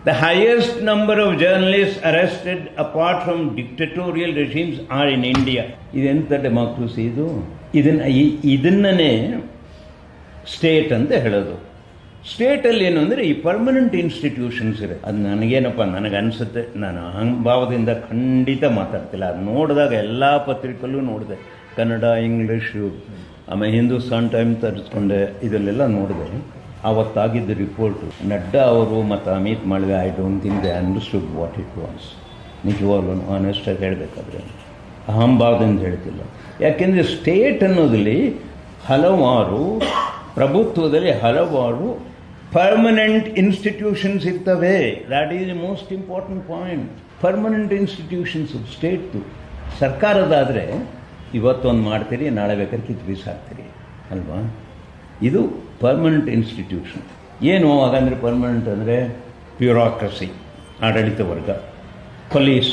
The highest number of journalists arrested apart from dictatorial regimes are in India. ಇದೆಂಥ democracy ಇದು? ಇದನ್ನೇ state ಅಂತ ಹೇಳೋದು. ಸ್ಟೇಟಲ್ಲಿ ಏನು ಅಂದರೆ ಈ ಪರ್ಮನೆಂಟ್ ಇನ್ಸ್ಟಿಟ್ಯೂಷನ್ಸ್ ಇದೆ. ಅದು ನನಗೇನಪ್ಪ ನನಗನ್ಸುತ್ತೆ, ನಾನು ಅಹಂಭಾವದಿಂದ ಖಂಡಿತ ಮಾತಾಡ್ತಿಲ್ಲ. ಅದು ನೋಡಿದಾಗ ಎಲ್ಲ ಪತ್ರಿಕೆಲ್ಲೂ ನೋಡಿದೆ, ಕನ್ನಡ, ಇಂಗ್ಲೀಷು, ಆಮೇಲೆ ಹಿಂದೂಸ್ತಾನ್ ಟೈಮ್ ತರಿಸ್ಕೊಂಡೆ, ಇದರಲ್ಲೆಲ್ಲ ನೋಡಿದೆ. ಆವತ್ತಾಗಿದ್ದ ರಿಪೋರ್ಟು ನಡ್ಡಾ ಅವರು ಮತ್ತು Amit Malviya, I don't think they understood what it was. ನಿಜವಾಗ್ಲೂ ಆನೆಸ್ಟಾಗಿ ಹೇಳಬೇಕಾದ್ರೆ ಅಹಂಭಾವದಿಂದ ಹೇಳ್ತಿಲ್ಲ. ಯಾಕೆಂದರೆ ಸ್ಟೇಟ್ ಅನ್ನೋದಲ್ಲಿ ಹಲವಾರು, ಪ್ರಭುತ್ವದಲ್ಲಿ ಹಲವಾರು ಪರ್ಮನೆಂಟ್ ಇನ್ಸ್ಟಿಟ್ಯೂಷನ್ಸ್ ಇರ್ತವೆ. That is the most important point. Permanent institutions ಸ್ಟೇಟ್ದು. ಸರ್ಕಾರದಾದರೆ ಇವತ್ತೊಂದು ಮಾಡ್ತೀರಿ, ನಾಳೆ ಬೇಕಾದ್ರೆ ಕಿತ್ತು ಬೀಸಾಕ್ತೀರಿ ಅಲ್ವಾ? ಇದು ಪರ್ಮನೆಂಟ್ ಇನ್ಸ್ಟಿಟ್ಯೂಷನ್. ಏನು ಹಾಗಂದರೆ ಪರ್ಮನೆಂಟ್ ಅಂದರೆ ಬ್ಯೂರೋಕ್ರಸಿ, ಆಡಳಿತ ವರ್ಗ, police,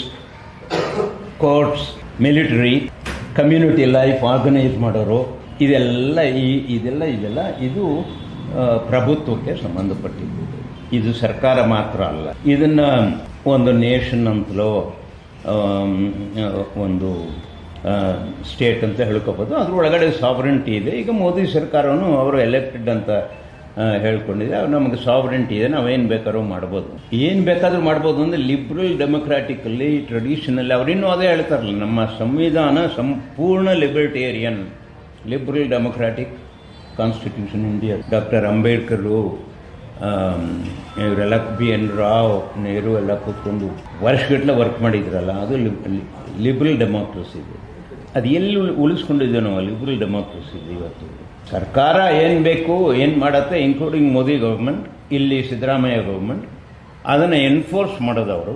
courts, military, community life organise ಮಾಡೋರು, ಇದೆಲ್ಲ ಇದು ಪ್ರಭುತ್ವಕ್ಕೆ ಸಂಬಂಧಪಟ್ಟಿದ್ದು. ಇದು ಸರ್ಕಾರ ಮಾತ್ರ ಅಲ್ಲ. ಇದನ್ನು ಒಂದು ನೇಷನ್ ಅಂತಲೋ ಒಂದು ಸ್ಟೇಟ್ ಅಂತ ಹೇಳ್ಕೋಬೋದು. ಅದರೊಳಗಡೆ ಸಾವರೆಂಟಿ ಇದೆ. ಈಗ ಮೋದಿ ಸರ್ಕಾರವನ್ನು ಅವರು ಎಲೆಕ್ಟೆಡ್ ಅಂತ ಹೇಳ್ಕೊಂಡಿದೆ. ನಮಗೆ ಸಾವರೆಂಟಿ ಇದೆ, ನಾವೇನು ಬೇಕಾದ್ರೂ ಮಾಡ್ಬೋದು. ಏನು ಬೇಕಾದರೂ ಮಾಡ್ಬೋದು ಅಂದರೆ ಲಿಬ್ರಲ್ ಡೆಮೊಕ್ರಾಟಿಕಲ್ಲಿ, ಟ್ರೆಡಿಷನಲ್ಲಿ ಅವರಿನ್ನೂ ಅದೇ ಹೇಳ್ತಾರಲ್ಲ, ನಮ್ಮ ಸಂವಿಧಾನ ಸಂಪೂರ್ಣ libertarian, liberal democratic constitution India. Doctor Ambedkar, ಇವರೆಲ್ಲ ಬಿ ಎನ್ ರಾವ್, ನೆಹರು ಎಲ್ಲ ಕೂತ್ಕೊಂಡು ವರ್ಷಗಟ್ಟಲೆ ವರ್ಕ್ ಮಾಡಿದ್ರಲ್ಲ, ಅದು ಲಿಬ್ರಲ್ ಡೆಮೋಕ್ರಸಿ ಇದೆ. ಅದು ಎಲ್ಲಿ ಉಳಿಸ್ಕೊಂಡಿದ್ದೇವೆ ನಾವು ಲಿಬ್ರಲ್ ಡೆಮೋಕ್ರಸಿ ಇವತ್ತು? ಸರ್ಕಾರ ಏನು ಬೇಕು ಏನು ಮಾಡತ್ತೆ, ಇನ್ಕ್ಲೂಡಿಂಗ್ ಮೋದಿ ಗೌರ್ಮೆಂಟ್, ಇಲ್ಲಿ ಸಿದ್ದರಾಮಯ್ಯ ಗೌರ್ಮೆಂಟ್, ಅದನ್ನು ಎನ್ಫೋರ್ಸ್ ಮಾಡೋದವರು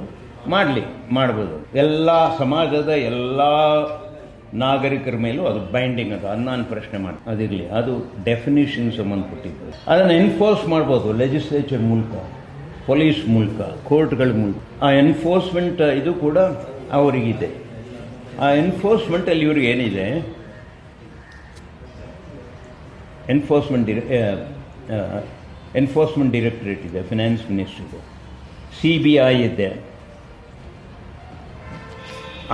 ಮಾಡ್ಬೋದು. ಎಲ್ಲ ಸಮಾಜದ ಎಲ್ಲ ನಾಗರಿಕರ ಮೇಲೂ ಅದು ಬೈಂಡಿಂಗ್, ಅದು ನಾನು ಪ್ರಶ್ನೆ ಮಾಡಿ ಅದಿರಲಿ, ಅದು ಡೆಫಿನಿಷನ್ ಸಂಬಂಧಪಟ್ಟಿದ್ದು. ಅದನ್ನು ಎನ್ಫೋರ್ಸ್ ಮಾಡ್ಬೋದು ಲೆಜಿಸ್ಲೇಚರ್ ಮೂಲಕ, ಪೊಲೀಸ್ ಮೂಲಕ, ಕೋರ್ಟ್ಗಳ ಮೂಲಕ. ಆ ಎನ್ಫೋರ್ಸ್ಮೆಂಟ್ ಇದು ಕೂಡ ಅವರಿಗಿದೆ. ಆ ಎನ್ಫೋರ್ಸ್ಮೆಂಟಲ್ಲಿ ಇವ್ರಿಗೆ ಏನಿದೆ, ಎನ್ಫೋರ್ಸ್ಮೆಂಟ್ ಡೈರೆಕ್ಟರೇಟ್ ಇದೆ, ಫಿನಾನ್ಸ್ ಮಿನಿಸ್ಟ್ರಿ ಇದೆ, CBI ಇದೆ,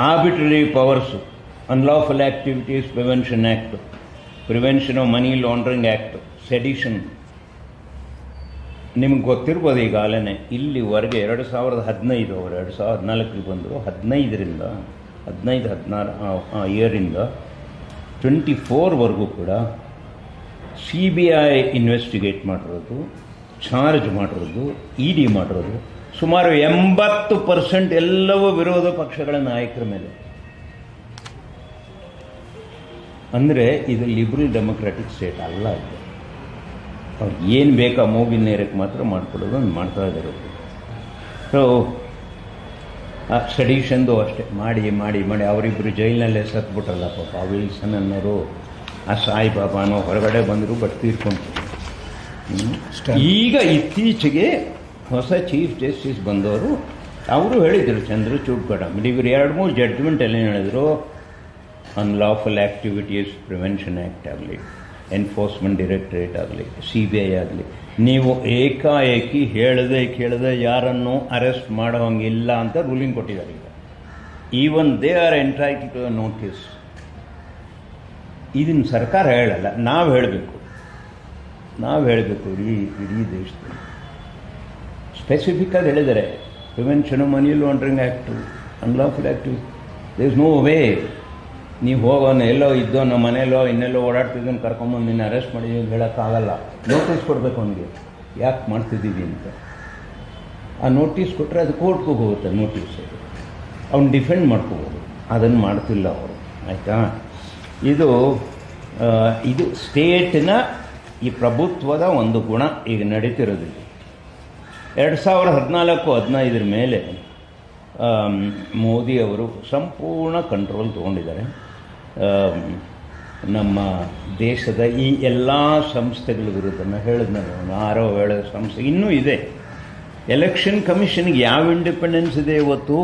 arbitrary powers, unlawful activities prevention act, prevention of money laundering act, sedition. ನಿಮ್ಗೆ ಗೊತ್ತಿರ್ಬೋದು ಈಗಾಗಲೇ ಇಲ್ಲಿವರೆಗೆ 2015 ಅವರು 2014 ಬಂದರು, 15-16 ಇಯರಿಂದ 24ವರೆಗೂ ಕೂಡ CBI ಇನ್ವೆಸ್ಟಿಗೇಟ್ ಮಾಡಿರೋದು, ಚಾರ್ಜ್ ಮಾಡಿರೋದು, ED ಮಾಡಿರೋದು ಸುಮಾರು 80% ಎಲ್ಲವೂ ವಿರೋಧ ಪಕ್ಷಗಳ ನಾಯಕರ ಮೇಲೆ. ಅಂದರೆ ಇದು ಲಿಬ್ರಲ್ ಡೆಮೊಕ್ರಾಟಿಕ್ ಸ್ಟೇಟ್ ಅಲ್ಲ. ಇದು ಅವ್ರು ಏನು ಬೇಕಾ ಮೂಗಿನ ನೇರಕ್ಕೆ ಮಾತ್ರ ಮಾಡಿಕೊಡೋದು ಮಾಡ್ತಾ ಇದ್ದಾರೆ. ಸೊ ಆ ಸೆಡಿಷನ್ದು ಅಷ್ಟೇ ಮಾಡಿ ಅವರಿಬ್ಬರು ಜೈಲಿನಲ್ಲೇ ಸತ್ಬಿಟ್ರಲ್ಲ ಪಾಪ. ಆ ವಿಲ್ಸನ್ ಅನ್ನೋರು, ಆ ಸಾಯಿಬಾಬಾನೋ ಹೊರಗಡೆ ಬಂದರು, ಬಟ್ ತೀರ್ಕೊಂಡು. ಈಗ ಇತ್ತೀಚೆಗೆ ಹೊಸ ಚೀಫ್ ಜಸ್ಟಿಸ್ ಬಂದವರು ಅವರು ಹೇಳಿದರು, ಚಂದ್ರಚೂಡ್ ಮೇಡಮ್, ಇವರು 2-3 ಜಡ್ಜ್ಮೆಂಟಲ್ಲಿ ಹೇಳಿದರು, ಅನ್ಲಾಫುಲ್ ಆ್ಯಕ್ಟಿವಿಟೀಸ್ ಪ್ರಿವೆನ್ಷನ್ ಆ್ಯಕ್ಟ್ ಆಗಲಿ, ಎನ್ಫೋರ್ಸ್ಮೆಂಟ್ ಡೈರೆಕ್ಟರೇಟ್ ಆಗಲಿ, CBI ಆಗಲಿ, ನೀವು ಏಕಾಏಕಿ ಕೇಳದೆ ಯಾರನ್ನು ಅರೆಸ್ಟ್ ಮಾಡೋಂಗಿಲ್ಲ ಅಂತ ರೂಲಿಂಗ್ ಕೊಟ್ಟಿದ್ದಾರೆ. ಈಗ even they are entitled to notice. ಇದನ್ನು ಸರ್ಕಾರ ಹೇಳಲ್ಲ, ನಾವು ಹೇಳಬೇಕು ಇಡೀ ದೇಶದಲ್ಲಿ. ಸ್ಪೆಸಿಫಿಕ್ಕಾಗಿ ಹೇಳಿದ್ದಾರೆ, prevention of money laundering act, unlawful activity. There is no way ನೀವು ಹೋಗೋನು ಎಲ್ಲೋ ಇದ್ದೋ ನಮ್ಮ ಮನೆಯಲ್ಲೋ ಇನ್ನೆಲ್ಲೋ ಓಡಾಡ್ತಿದ್ದನ್ನು ಕರ್ಕೊಂಬಂದು ನಿನ್ನ ಅರೆಸ್ಟ್ ಮಾಡಿದ್ದೀವಿ ಅಂತ ಹೇಳೋಕ್ಕಾಗಲ್ಲ. ನೋಟಿಸ್ ಕೊಡಬೇಕು ಅವನಿಗೆ, ಯಾಕೆ ಮಾಡ್ತಿದ್ದೀವಿ ಅಂತ. ಆ ನೋಟಿಸ್ ಕೊಟ್ಟರೆ ಅದು ಕೋರ್ಟ್ಗೆ ಹೋಗುತ್ತೆ. ನೋಟಿಸ್ ಅವ್ನು ಡಿಫೆಂಡ್ ಮಾಡ್ಕೋಬೋದು. ಅದನ್ನು ಮಾಡ್ತಿಲ್ಲ ಅವರು, ಆಯಿತಾ? ಇದು ಸ್ಟೇಟಿನ ಈ ಪ್ರಭುತ್ವದ ಒಂದು ಗುಣ ಈಗ ನಡೀತಿರೋದಿಲ್ಲ. 2014-15 ಮೇಲೆ ಮೋದಿ ಅವರು ಸಂಪೂರ್ಣ ಕಂಟ್ರೋಲ್ ತೊಗೊಂಡಿದ್ದಾರೆ. ನಮ್ಮ ದೇಶದ ಈ ಎಲ್ಲ ಸಂಸ್ಥೆಗಳ ವಿರುದ್ಧ ಹೇಳಿದ್ನಲ್ಲ, 6-7 ಸಂಸ್ಥೆ ಇನ್ನೂ ಇದೆ. ಎಲೆಕ್ಷನ್ ಕಮಿಷನ್ಗೆ ಯಾವ ಇಂಡಿಪೆಂಡೆನ್ಸ್ ಇದೆ ಇವತ್ತು?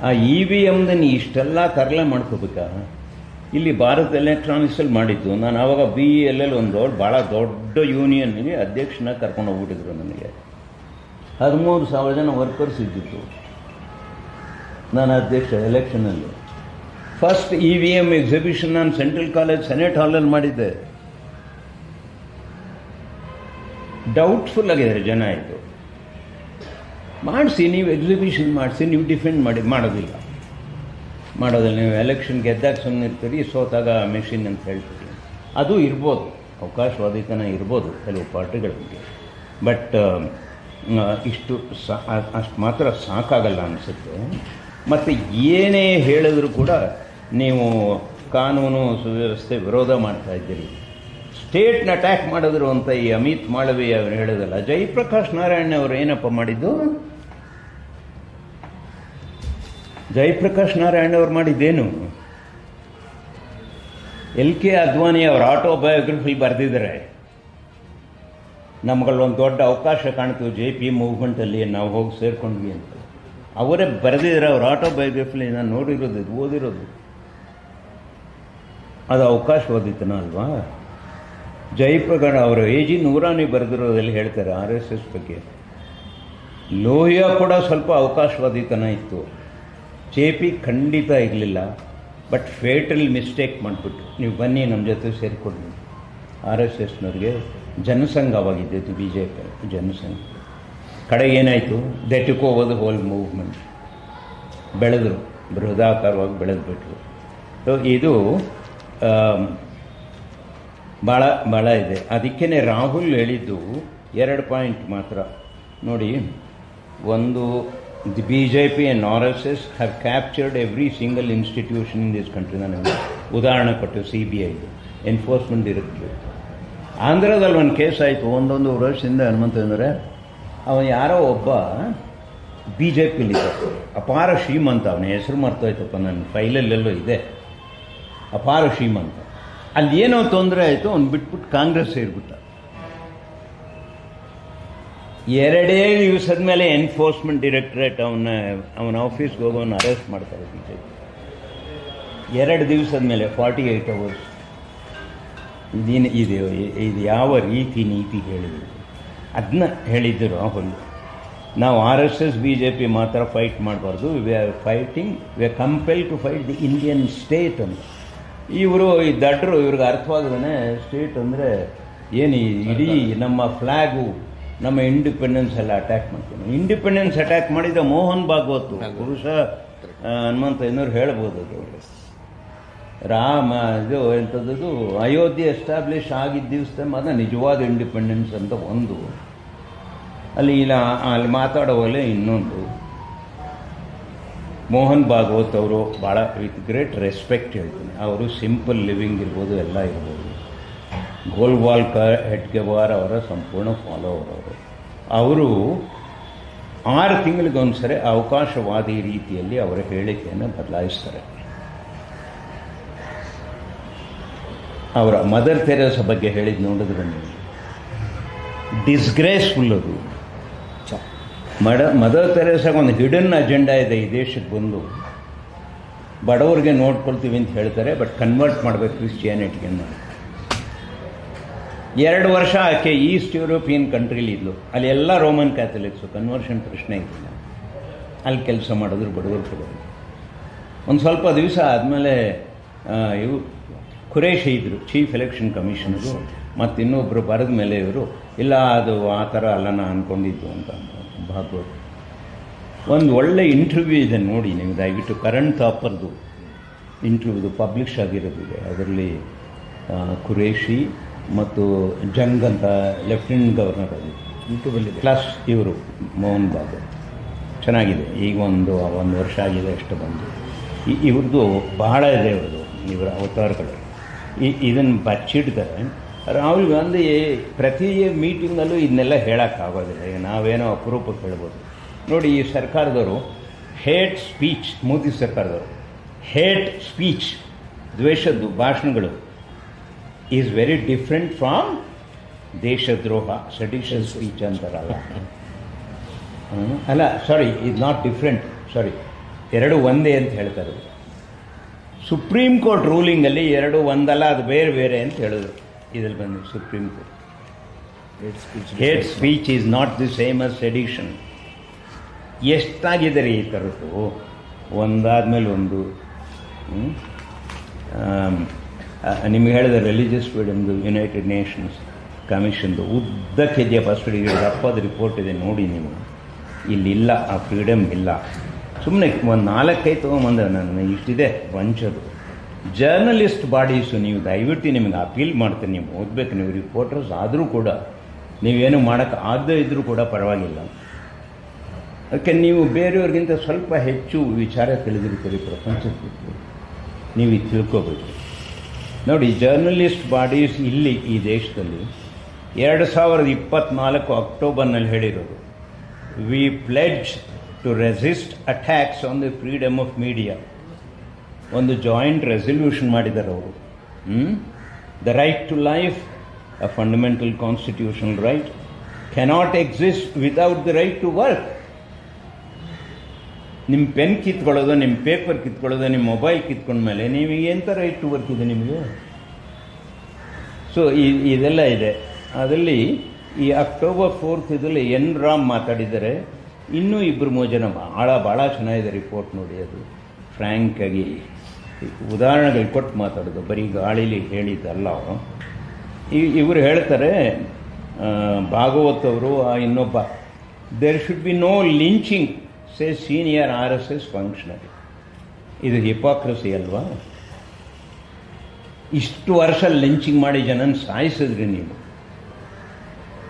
ಆ EVMದನ್ನು ಇಷ್ಟೆಲ್ಲ ತರಲೆ ಮಾಡ್ಕೋಬೇಕಾ? ಇಲ್ಲಿ ಭಾರತ್ ಎಲೆಕ್ಟ್ರಾನಿಕ್ಸಲ್ಲಿ ಮಾಡಿದ್ದು. ನಾನು ಆವಾಗ BELL ಒಂದು ಭಾಳ ದೊಡ್ಡ ಯೂನಿಯನ್ಗೆ ಅಧ್ಯಕ್ಷನಾಗಿ ಕರ್ಕೊಂಡು ಹೋಗ್ಬಿಟ್ಟಿದ್ರು. ನನಗೆ 13,000 ಜನ ವರ್ಕರ್ಸ್ ಇದ್ದಿತ್ತು. ನಾನು ಅಧ್ಯಕ್ಷ ಎಲೆಕ್ಷನಲ್ಲಿ. ಫಸ್ಟ್ EVM ಎಕ್ಸಿಬಿಷನ್ ನಾನು ಸೆಂಟ್ರಲ್ ಕಾಲೇಜ್ ಸೆನೆಟ್ ಹಾಲಲ್ಲಿ ಮಾಡಿದ್ದೆ. ಡೌಟ್ಫುಲ್ ಆಗಿದ್ದಾರೆ ಜನ. ಆಯಿತು, ಮಾಡಿಸಿ, ನೀವು ಎಕ್ಸಿಬಿಷನ್ ಮಾಡಿಸಿ, ನೀವು ಡಿಫೆಂಡ್ ಮಾಡೋದಿಲ್ಲ. ನೀವು ಎಲೆಕ್ಷನ್ ಗೆದ್ದಾಗ ಸುಮ್ಮನೆ ಇರ್ತೀರಿ, ಸೋತಾಗ ಮೆಷಿನ್ ಅಂತ ಹೇಳ್ತೀರಿ. ಅದು ಇರ್ಬೋದು, ಅವಕಾಶವಾದಿತನ ಇರ್ಬೋದು ಕೆಲವು ಪಾರ್ಟಿಗಳಿಗೆ. ಬಟ್ ಇಷ್ಟು ಅಷ್ಟು ಮಾತ್ರ ಸಾಕಾಗಲ್ಲ ಅನಿಸುತ್ತೆ. ಮತ್ತು ಏನೇ ಹೇಳಿದ್ರು ಕೂಡ ನೀವು ಕಾನೂನು ಸುವ್ಯವಸ್ಥೆ ವಿರೋಧ ಮಾಡ್ತಾ ಇದ್ದೀರಿ. ಸ್ಟೇಟ್ನ ಅಟ್ಯಾಕ್ ಮಾಡಿದ್ರು ಅಂತ ಈ ಅಮಿತ್ ಮಾಳವೀಯ ಅವರು ಹೇಳೋದಲ್ಲ. ಜಯಪ್ರಕಾಶ್ ನಾರಾಯಣ್ ಅವರು ಏನಪ್ಪ ಮಾಡಿದ್ದು? ಜಯಪ್ರಕಾಶ್ ನಾರಾಯಣ್ ಅವರು ಮಾಡಿದ್ದೇನು? LK ಅದ್ವಾನಿ ಅವರ ಆಟೋಬಯೋಗ್ರಫಿ ಬರೆದಿದ್ದಾರೆ. ನಮ್ಗಳೊಂದು ದೊಡ್ಡ ಅವಕಾಶ ಕಾಣ್ತೀವಿ JP ಮೂವ್ಮೆಂಟಲ್ಲಿ, ನಾವು ಹೋಗಿ ಸೇರ್ಕೊಂಡ್ವಿ ಅಂತ. ಅವರೇ ಬರೆದಿದ್ದಾರೆ ಅವ್ರ ಆಟೋಬಯೋಗ್ರಫಿಲಿ. ನಾನು ನೋಡಿರೋದು, ಓದಿರೋದು. ಅದು ಅವಕಾಶವಾದಿತನ ಅಲ್ವಾ? ಜಯಪ್ರಕಾಶ್ ಅವರ AG ನೂರಾನಿ ಬರೆದಿರೋದಲ್ಲಿ ಹೇಳ್ತಾರೆ RSS ಬಗ್ಗೆ. ಲೋಹಿಯಾ ಕೂಡ ಸ್ವಲ್ಪ ಅವಕಾಶವಾದಿತನ ಇತ್ತು. JP ಖಂಡಿತ ಇರಲಿಲ್ಲ. ಬಟ್ ಫೇಟಲ್ ಮಿಸ್ಟೇಕ್ ಮಾಡಿಬಿಟ್ಟು, ನೀವು ಬನ್ನಿ ನಮ್ಮ ಜೊತೆ ಸೇರಿಕೊಂಡು. RSSನವ್ರಿಗೆ ಜನಸಂಘವಾಗಿದ್ದು BJP ಜನಸಂಘ. ಕಡೆಗೆ ಏನಾಯಿತು? They took over the whole movement. ಬೆಳೆದರು, ಬೃಹದಾಕಾರವಾಗಿ ಬೆಳೆದ್ಬಿಟ್ರು. ಸೊ ಇದು ಭಾಳ ಇದೆ. ಅದಕ್ಕೇ ರಾಹುಲ್ ಹೇಳಿದ್ದು 2 ಪಾಯಿಂಟ್ ಮಾತ್ರ ನೋಡಿ. ಒಂದು, the BJP and RSS have captured every single institution in this country. ನನಗೆ ಉದಾಹರಣೆ ಕೊಟ್ಟು CBI ಎನ್ಫೋರ್ಸ್ಮೆಂಟ್ ಡೈರೆಕ್ಟರೇಟ್. ಆಂಧ್ರದಲ್ಲಿ ಒಂದು ಕೇಸ್ ಆಯಿತು 1 ವರ್ಷದಿಂದ. ಹನುಮಂತಂದರೆ ಅವನು ಯಾರೋ ಒಬ್ಬ BJPಲಿದ್ದ, ಅಪಾರ ಶ್ರೀಮಂತ. ಅವನ ಹೆಸರು ಮರ್ತೋಯ್ತಪ್ಪ, ನನ್ನ ಫೈಲಲ್ಲೆಲ್ಲೋ ಇದೆ. ಅಪಾರ ಶ್ರೀಮಂತ. ಅಲ್ಲಿ ಏನೋ ತೊಂದರೆ ಆಯಿತು, ಅವ್ನು ಬಿಟ್ಬಿಟ್ಟು ಕಾಂಗ್ರೆಸ್ ಸೇರಿಬಿಟ್ಟ. 2 ದಿವಸದ ಮೇಲೆ ಎನ್ಫೋರ್ಸ್ಮೆಂಟ್ ಡೈರೆಕ್ಟರೇಟ್ ಅವನ ಆಫೀಸ್ಗೆ ಹೋಗೋನು ಅರೆಸ್ಟ್ ಮಾಡ್ತಾರೆ BJP. 2 ದಿವಸದ ಮೇಲೆ 48 hours. ಇದು ಯಾವ ರೀತಿ ನೀತಿ ಹೇಳಿದ್ರು? ಅದನ್ನ ಹೇಳಿದ್ದು ರಾಹುಲ್. ನಾವು RSS BJP ಮಾತ್ರ ಫೈಟ್ ಮಾಡಬಾರ್ದು. We are compel to fight the Indian state ಅಂತ. ಇವರು ಈ ದಡ್ರು, ಇವ್ರಿಗೆ ಅರ್ಥವಾಗದೇ ಸ್ಟೇಟ್ ಅಂದರೆ ಏನು, ಇಡೀ ನಮ್ಮ ಫ್ಲ್ಯಾಗು, ನಮ್ಮ ಇಂಡಿಪೆಂಡೆನ್ಸ್ ಎಲ್ಲ ಅಟ್ಯಾಕ್ ಮಾಡ್ತೀನಿ. ಇಂಡಿಪೆಂಡೆನ್ಸ್ ಅಟ್ಯಾಕ್ ಮಾಡಿದ ಮೋಹನ್ ಭಾಗವತ್ ಪುರುಷ ಹನುಮಂತಯ್ಯನವ್ರು ಹೇಳ್ಬೋದು. ಅದು ರಾಮ ಇದು ಎಂಥದ್ದು ಅಯೋಧ್ಯೆ ಎಸ್ಟಾಬ್ಲಿಷ್ ಆಗಿದ್ದ ದಿವಸ ಮಾತ್ರ ನಿಜವಾದ ಇಂಡಿಪೆಂಡೆನ್ಸ್ ಅಂತ ಒಂದು. ಅಲ್ಲಿ ಮಾತಾಡೋವಲ್ಲೇ ಇನ್ನೊಂದು. ಮೋಹನ್ ಭಾಗವತ್ ಅವರು ಭಾಳ ವಿತ್ ಗ್ರೇಟ್ ರೆಸ್ಪೆಕ್ಟ್ ಹೇಳ್ತೀನಿ. ಅವರು ಸಿಂಪಲ್ ಲಿವಿಂಗ್ ಇರ್ಬೋದು, ಎಲ್ಲ ಇರ್ಬೋದು. ಗೋಲ್ವಾಲ್ಕರ್, ಹೆಡ್ಗೆವಾರ್ ಅವರ ಸಂಪೂರ್ಣ ಫಾಲೋವರ್ ಅವರು 6 ತಿಂಗಳಿಗೊಂದು ಸರಿ ಅವಕಾಶವಾದಿ ರೀತಿಯಲ್ಲಿ ಅವರ ಹೇಳಿಕೆಯನ್ನು ಬದಲಾಯಿಸ್ತಾರೆ. ಅವರ ಮದರ್ ತೆರೇಸಾ ಬಗ್ಗೆ ಹೇಳಿದ್ದು ನೋಡಿದ್ರೆ ನೀವು, ಡಿಸ್ಗ್ರೇಸ್ಫುಲ್ ಅದು. ಮದರ್ ತೆರೇಸಾಗ ಒಂದು ಹಿಡನ್ ಅಜೆಂಡಾ ಇದೆ. ಈ ದೇಶಕ್ಕೆ ಬಂದು ಬಡವರಿಗೆ ನೋಡ್ಕೊಳ್ತೀವಿ ಅಂತ ಹೇಳ್ತಾರೆ, ಬಟ್ ಕನ್ವರ್ಟ್ ಮಾಡಬೇಕು ಕ್ರಿಶ್ಚಿಯಾನಿಟಿಗೆ. 2 ವರ್ಷ ಆಕೆ ಈಸ್ಟ್ ಯುರೋಪಿಯನ್ ಕಂಟ್ರೀಲಿ ಇದ್ಲು. ಅಲ್ಲಿ ಎಲ್ಲ ರೋಮನ್ ಕ್ಯಾಥಲಿಕ್ಸು, ಕನ್ವರ್ಷನ್ ಪ್ರಶ್ನೆ ಇದ್ದಿಲ್ಲ. ಅಲ್ಲಿ ಕೆಲಸ ಮಾಡಿದ್ರು ಬಡವರು ಕೊಡೋರು. ಒಂದು ಸ್ವಲ್ಪ ದಿವಸ ಆದಮೇಲೆ ಇವು ಖುರೇಶಿ ಇದ್ದರು, ಚೀಫ್ ಎಲೆಕ್ಷನ್ ಕಮಿಷನರು. ಮತ್ತು ಇನ್ನೊಬ್ಬರು ಬರೆದ ಮೇಲೆ ಇವರು ಇಲ್ಲ, ಅದು ಆ ಥರ ಅಲ್ಲ ನಾ ಅಂದ್ಕೊಂಡಿದ್ದು ಅಂತ ಭಾಗವತ್. ಒಂದು ಒಳ್ಳೆ ಇಂಟರ್ವ್ಯೂ ಇದೆ ನೋಡಿ ನೀವು ದಯವಿಟ್ಟು. ಕರಣ್ ಥಾಪರ್ದು ಇಂಟರ್ವ್ಯೂದು ಪಬ್ಲಿಷ್ ಆಗಿರೋದಿದೆ. ಅದರಲ್ಲಿ ಖುರೇಶಿ ಮತ್ತು ಜಂಗ್ ಅಂತ ಲೆಫ್ಟಿನೆಂಟ್ ಗವರ್ನರ್ ಅದು ಯೂಟ್ಯೂಬಲ್ಲಿ ಪ್ಲಸ್ ಇವರು ಮೋಹನ್ ಭಾಗವತ್. ಚೆನ್ನಾಗಿದೆ. ಈಗ ಒಂದು ವರ್ಷ ಆಗಿದೆ ಅಷ್ಟು ಬಂದು. ಇವ್ರದ್ದು ಬಹಳ ಇದೆ, ಇವ್ರದ್ದು ಇವರ ಅವತಾರಗಳು. ಇದನ್ನು ಬಚ್ಚಿಡ್ತಾರೆ. ರಾಹುಲ್ ಗಾಂಧಿ ಪ್ರತಿ ಮೀಟಿಂಗಲ್ಲೂ ಇದನ್ನೆಲ್ಲ ಹೇಳೋಕ್ಕಾಗೋದಿಲ್ಲ. ಈಗ ನಾವೇನೋ ಅಪರೂಪಕ್ಕೆ ಹೇಳ್ಬೋದು. ನೋಡಿ, ಈ ಸರ್ಕಾರದವರು ಹೇಟ್ ಸ್ಪೀಚ್, ಮೋದಿ ಸರ್ಕಾರದವರು ಹೇಟ್ ಸ್ಪೀಚ್, ದ್ವೇಷದ್ದು ಭಾಷಣಗಳು ಈಸ್ ವೆರಿ ಡಿಫ್ರೆಂಟ್ ಫ್ರಾಮ್ ದೇಶದ್ರೋಹ, ಸೆಡಿಷನ್ ಸ್ಪೀಚ್ ಅಂತಾರಲ್ಲ. ಅಲ್ಲ, ಸಾರಿ, ಇದು ನಾಟ್ ಡಿಫ್ರೆಂಟ್, ಸಾರಿ, 2 ಒಂದೇ ಅಂತ ಹೇಳ್ತಾರೆ. ಸುಪ್ರೀಂ ಕೋರ್ಟ್ ರೂಲಿಂಗಲ್ಲಿ ಎರಡು ಒಂದಲ್ಲ, ಅದು ಬೇರೆ ಬೇರೆ ಅಂತ ಹೇಳಿದ್ರು. ಇದ್ರಲ್ಲಿ ಬಂದು Supreme Court hate speech is not the same as sedition. ಎಷ್ಟಾಗಿದೆ ರೀ ಈ ಥರದ್ದು, ಒಂದಾದ್ಮೇಲೆ ಒಂದು. ನಿಮ್ಗೆ ಹೇಳಿದ ರಿಲಿಜಿಯಸ್ ಫ್ರೀಡಮ್ದು ಯುನೈಟೆಡ್ ನೇಷನ್ಸ್ ಕಮಿಷನ್ದು ಉದ್ದಕ್ಕಿದೆಯಾ, ಫಸ್ಟ್ ಅಪ್ಪದ ರಿಪೋರ್ಟ್ ಇದೆ ನೋಡಿ ನೀವು. ಇಲ್ಲಿಲ್ಲ, ಆ ಫ್ರೀಡಮ್ ಇಲ್ಲ. ಸುಮ್ಮನೆ ಒಂದು 4-5 ತೊಗೊಂಬಂದೆ ನಾನು, ಇಷ್ಟಿದೆ ವಂಚದು. ಜರ್ನಲಿಸ್ಟ್ ಬಾಡೀಸು, ನೀವು ದಯವಿಟ್ಟು ನಿಮಗೆ ಅಪೀಲ್ ಮಾಡ್ತೀನಿ, ನೀವು ಓದಬೇಕು. ನೀವು ರಿಪೋರ್ಟರ್ಸ್ ಆದರೂ ಕೂಡ ನೀವೇನು ಮಾಡೋಕ್ಕೆ ಆಗದೇ ಇದ್ದರೂ ಕೂಡ ಪರವಾಗಿಲ್ಲ. ಅದಕ್ಕೆ ನೀವು ಬೇರೆಯವ್ರಿಗಿಂತ ಸ್ವಲ್ಪ ಹೆಚ್ಚು ವಿಚಾರ ತಿಳಿದಿರ್ತೀರಿ ಪ್ರಪಂಚಕ್ಕೆ, ನೀವು ಇದು ತಿಳ್ಕೋಬೇಕು. ನೋಡಿ, ಜರ್ನಲಿಸ್ಟ್ ಬಾಡೀಸ್ ಇಲ್ಲಿ ಈ ದೇಶದಲ್ಲಿ 2024 ಅಕ್ಟೋಬರ್ನಲ್ಲಿ ಹೇಳಿರೋದು, we pledge to resist attacks on the freedom of media. ಒಂದು ಜಾಯಿಂಟ್ ರೆಸಲ್ಯೂಷನ್ ಮಾಡಿದ್ದಾರೆ ಅವರು. The right to life, a fundamental constitutional right, cannot exist without the right to work. ನಿಮ್ಮ ಪೆನ್ ಕಿತ್ಕೊಳ್ಳೋದು, ನಿಮ್ಮ ಪೇಪರ್ ಕಿತ್ಕೊಳ್ಳೋದು, ನಿಮ್ಮ ಮೊಬೈಲ್ ಕಿತ್ಕೊಂಡ್ಮೇಲೆ ನೀವು ಎಂಥ ರೈಟ್ ಟು ವರ್ಕ್ ಇದೆ ನಿಮಗೆ? ಸೊ ಇದೆಲ್ಲ ಇದೆ. ಅದರಲ್ಲಿ ಈ ಅಕ್ಟೋಬರ್ 4th ಇದರಲ್ಲಿ ಎನ್ ರಾಮ್ ಮಾತಾಡಿದ್ದಾರೆ. ಇನ್ನೂ 2-3 ಜನ ಭಾಳ ಚೆನ್ನಾಗಿದೆ ರಿಪೋರ್ಟ್ ನೋಡಿ. ಅದು ಫ್ರ್ಯಾಂಕಾಗಿ ಉದಾಹರಣೆಗಳು ಕೊಟ್ಟು ಮಾತಾಡೋದು, ಬರೀ ಗಾಳಿಲಿ ಹೇಳಿದ್ದಲ್ಲ. ಇವರು ಹೇಳ್ತಾರೆ, ಭಾಗವತ್ ಅವರು, ಇನ್ನೊಬ್ಬ, there should be no lynching say senior RSS functionary. ಇದು ಹಿಪಾಕ್ರಸಿ ಅಲ್ವಾ? ಇಷ್ಟು ವರ್ಷ ಲಿಂಚಿಂಗ್ ಮಾಡಿ ಜನನ ಸಾಯಿಸಿದ್ರಿ ನೀವು,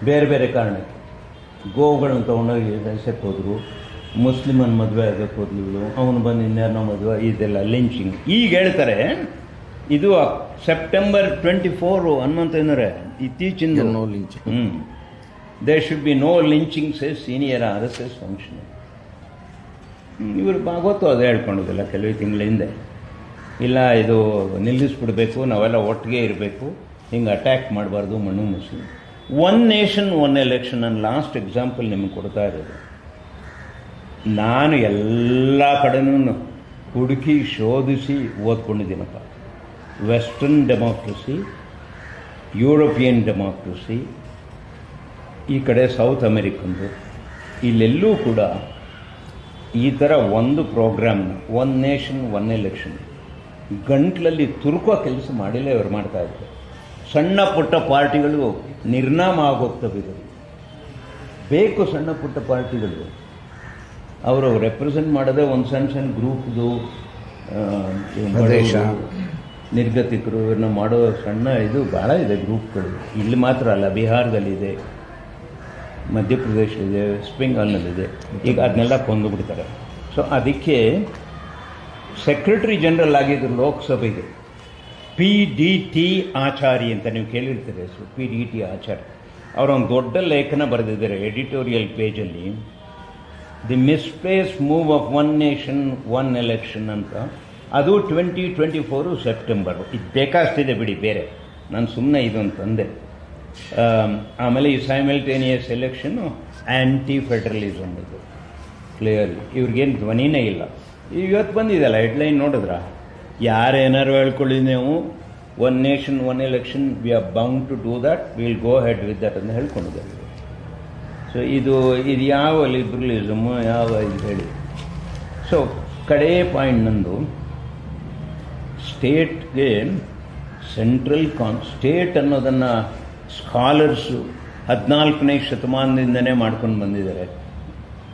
ಬೇರೆ ಬೇರೆ ಕಾರಣಕ್ಕೆ. ಗೋವುಗಳನ್ನು ತೊಗೊಂಡೋಗಿ ದೇಶಕ್ಕೆ ಹೋದರು, ಮುಸ್ಲಿಮನ್ ಮದುವೆ ಆಗಕ್ಕೆ ಹೋದ್ಲು, ಅವನು ಬಂದು ಇನ್ಯಾರನೋ ಮದುವೆ, ಇದೆಲ್ಲ ಲಿಂಚಿಂಗ್. ಈಗ ಹೇಳ್ತಾರೆ ಇದು ಸೆಪ್ಟೆಂಬರ್ 24 ಹನುಮಂತನವರೇ ಇತ್ತೀಚಿಂದ no lynching. There should be no lynching say senior RSS function. ಇವರು ಭಾಗವತ್ತು ಅದೇ ಹೇಳ್ಕೊಂಡಿದ್ದಿಲ್ಲ ಕೆಲವು ತಿಂಗಳ ಹಿಂದೆ. ಇಲ್ಲ, ಇದು ನಿಲ್ಲಿಸ್ಬಿಡ್ಬೇಕು, ನಾವೆಲ್ಲ ಒಟ್ಟಿಗೆ ಇರಬೇಕು, ಹಿಂಗೆ ಅಟ್ಯಾಕ್ ಮಾಡಬಾರ್ದು ಮಣ್ಣು Muslim. One nation one election. ನನ್ನ ಲಾಸ್ಟ್ ಎಕ್ಸಾಂಪಲ್ ನಿಮಗೆ ಕೊಡ್ತಾ ಇರೋದು. ನಾನು ಎಲ್ಲ ಕಡೆನೂ ಹುಡುಕಿ ಶೋಧಿಸಿ ಓದ್ಕೊಂಡಿದ್ದೀನಪ್ಪ. ವೆಸ್ಟರ್ನ್ ಡೆಮಾಕ್ರಸಿ, ಯುರೋಪಿಯನ್ ಡೆಮಾಕ್ರಸಿ, ಈ ಕಡೆ ಸೌತ್ ಅಮೆರಿಕನ್ದು, ಇಲ್ಲೆಲ್ಲೂ ಕೂಡ ಈ ಥರ ಒಂದು ಪ್ರೋಗ್ರಾಮ್ನ ಒನ್ ನೇಷನ್ ಒನ್ ಎಲೆಕ್ಷನ್ ಗಂಟ್ಲಲ್ಲಿ ತುರುಕೋ ಕೆಲಸ ಮಾಡಿಲ್ಲ ಇವರು ಮಾಡ್ತಾ ಇದ್ದಾರೆ. ಸಣ್ಣ ಪುಟ್ಟ ಪಾರ್ಟಿಗಳು ನಿರ್ನಾಮ ಆಗೋಗ್ತವೆ. ಬೇಕು ಸಣ್ಣ ಪುಟ್ಟ ಪಾರ್ಟಿಗಳು, ಅವರು ರೆಪ್ರೆಸೆಂಟ್ ಮಾಡೋದೇ ಒಂದು ಸಣ್ಣ ಗ್ರೂಪ್ದು, ನಿರ್ಗತಿಕರು ಇವ್ರನ್ನ ಮಾಡೋ ಸಣ್ಣ ಇದು ಭಾಳ ಇದೆ ಗ್ರೂಪ್ಗಳು. ಇಲ್ಲಿ ಮಾತ್ರ ಅಲ್ಲ, ಬಿಹಾರದಲ್ಲಿದೆ, ಮಧ್ಯಪ್ರದೇಶದಲ್ಲಿದೆ, ವೆಸ್ಟ್ ಬೆಂಗಾಲ್ನಲ್ಲಿದೆ. ಈಗ ಅದನ್ನೆಲ್ಲ ಕೊಂದುಬಿಡ್ತಾರೆ. ಸೊ ಅದಕ್ಕೆ ಸೆಕ್ರೆಟರಿ ಜನರಲ್ ಆಗಿದ್ದರು ಲೋಕಸಭೆಗೆ PDT ಆಚಾರಿ ಅಂತ ನೀವು ಕೇಳಿರ್ತೀರಿ ಹೆಸರು. PDT ಆಚಾರಿ ಅವರೊಂದು ದೊಡ್ಡ ಲೇಖನ ಬರೆದಿದ್ದಾರೆ ಎಡಿಟೋರಿಯಲ್ ಪೇಜಲ್ಲಿ, the misplace move of one nation one election ಅಂತ. ಅದು 2024 ಸೆಪ್ಟೆಂಬರು. ಇದು ಬೇಕಾಗ್ತಿದೆ ಬಿಡಿ, ಬೇರೆ ನಾನು ಸುಮ್ಮನೆ ಇದೊಂದು ತಂದೆ. ಆಮೇಲೆ ಈ ಸೈಮಲ್ಟೇನಿಯಸ್ ಎಲೆಕ್ಷನ್ನು ಆ್ಯಂಟಿ ಫೆಡ್ರಲಿಸಮ್, ಇದು ಕ್ಲಿಯರ್ಲಿ ಇವ್ರಿಗೇನು ಧ್ವನಿನೇ ಇಲ್ಲ. ಇವತ್ತು ಬಂದಿದೆಯಲ್ಲ ಹೆಡ್ಲೈನ್ ನೋಡಿದ್ರ, ಯಾರೇನಾರು ಹೇಳ್ಕೊಳ್ಳಿ ನೀವು, one nation one election, we are bound to do that, will go ahead with that ಅಂತ ಹೇಳ್ಕೊಂಡಿದ್ದಾರೆ. ಸೊ ಇದು ಯಾವ ಲಿಬ್ರಲಿಸಮು, ಯಾವ ಇದು ಹೇಳಿ. ಸೊ ಕಡೇ ಪಾಯಿಂಟ್ ನಂದು, ಸ್ಟೇಟ್ಗೆ ಸೆಂಟ್ರಲ್ ಸ್ಟೇಟ್ ಅನ್ನೋದನ್ನು ಸ್ಕಾಲರ್ಸು 14ನೇ ಶತಮಾನದಿಂದನೇ ಮಾಡ್ಕೊಂಡು ಬಂದಿದ್ದಾರೆ.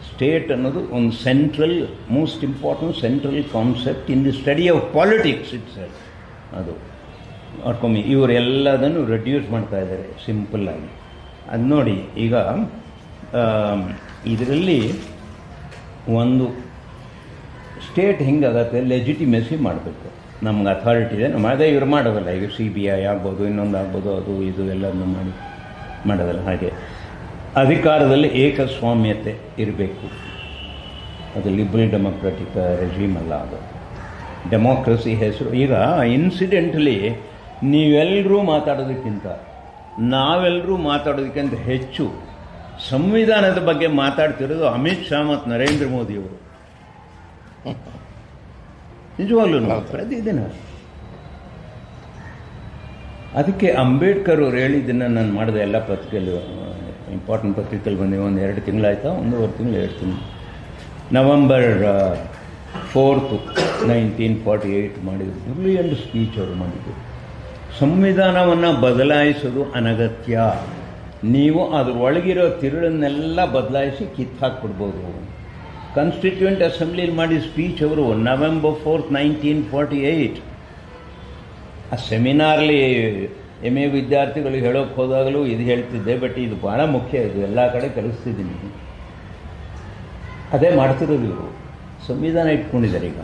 ಸ್ಟೇಟ್ ಅನ್ನೋದು ಒಂದು central, most important central concept in the study of politics itself. ಅದು ಮಾಡ್ಕೊಮ್ಮಿ ಇವರೆಲ್ಲದನ್ನು ರೆಡ್ಯೂಸ್ ಮಾಡ್ತಾ ಇದ್ದಾರೆ ಸಿಂಪಲ್ಲಾಗಿ. ಅದು ನೋಡಿ, ಈಗ ಇದರಲ್ಲಿ ಒಂದು ಸ್ಟೇಟ್ ಹೆಂಗಾಗತ್ತೆ, ಲೆಜಿಟಿಮೆಸಿ ಮಾಡಬೇಕು. ನಮ್ಗೆ ಅಥಾರಿಟಿ ಇದೆ, ನಮ್ಮ ಅದೇ ಇವ್ರು ಮಾಡೋದಲ್ಲ. ಈಗ CBI ಆಗ್ಬೋದು, ಇನ್ನೊಂದು ಆಗ್ಬೋದು, ಅದು ಇದು ಎಲ್ಲದನ್ನು ಮಾಡೋದಲ್ಲ. ಹಾಗೆ ಅಧಿಕಾರದಲ್ಲಿ ಏಕಸ್ವಾಮ್ಯತೆ ಇರಬೇಕು. ಅದು ಲಿಬ್ರಲ್ ಡೆಮೊಕ್ರಾಟಿಕ್ ರೆಜಿಮ್ ಅಲ್ಲ, ಅದು ಡೆಮೋಕ್ರಸಿ ಹೆಸರು. ಈಗ ಇನ್ಸಿಡೆಂಟಲಿ ನೀವೆಲ್ಲರೂ ಮಾತಾಡೋದಕ್ಕಿಂತ ನಾವೆಲ್ಲರೂ ಮಾತಾಡೋದಕ್ಕಿಂತ ಹೆಚ್ಚು ಸಂವಿಧಾನದ ಬಗ್ಗೆ ಮಾತಾಡ್ತಿರೋದು ಅಮಿತ್ ಶಾ ಮತ್ತು ನರೇಂದ್ರ ಮೋದಿಯವರು. ನಿಜವಾಗ್ಲೂ ಪ್ರತಿದಿನ. ಅದಕ್ಕೆ ಅಂಬೇಡ್ಕರ್ ಅವ್ರು ಹೇಳಿದ್ದನ್ನು ನಾನು ಮಾಡಿದೆ ಎಲ್ಲ ಪತ್ರಿಕೆಯಲ್ಲಿ, ಇಂಪಾರ್ಟೆಂಟ್ ಪತ್ರಿಕೆಯಲ್ಲಿ ಬಂದಿವೆ. 1-2 ತಿಂಗಳಾಯ್ತಾ, 1.5 ತಿಂಗಳು 2 ತಿಂಗಳು. ನವಂಬರ್ 4, 1948 ಮಾಡಿದ್ರು. ಬ್ರಿಲಿಯಂಟ್ ಸ್ಪೀಚ್ ಅವರು ಮಾಡಿದ್ರು. ಸಂವಿಧಾನವನ್ನು ಬದಲಾಯಿಸೋದು ಅನಗತ್ಯ, ನೀವು ಅದರೊಳಗಿರೋ ತಿರುಳನ್ನೆಲ್ಲ ಬದಲಾಯಿಸಿ ಕಿತ್ತಾಕ್ಬಿಡ್ಬೋದು. ಕಾನ್ಸ್ಟಿಟ್ಯೂಯೆಂಟ್ ಅಸೆಂಬ್ಲಿಲಿ ಮಾಡಿದ ಸ್ಪೀಚ್ ಅವರು November 4, 1948. ಆ ಸೆಮಿನಾರ್ಲಿ MA ವಿದ್ಯಾರ್ಥಿಗಳಿಗೆ ಹೇಳೋಕ್ಕೆ ಹೋದಾಗಲೂ ಇದು ಹೇಳ್ತಿದ್ದೆ. ಬಟ್ ಇದು ಭಾಳ ಮುಖ್ಯ, ಇದು ಎಲ್ಲ ಕಡೆ ಕಲಿಸ್ತಿದ್ದೀನಿ. ಅದೇ ಮಾಡ್ತಿರೋದು ಇವರು. ಸಂವಿಧಾನ ಇಟ್ಕೊಂಡಿದ್ದಾರೆ ಈಗ.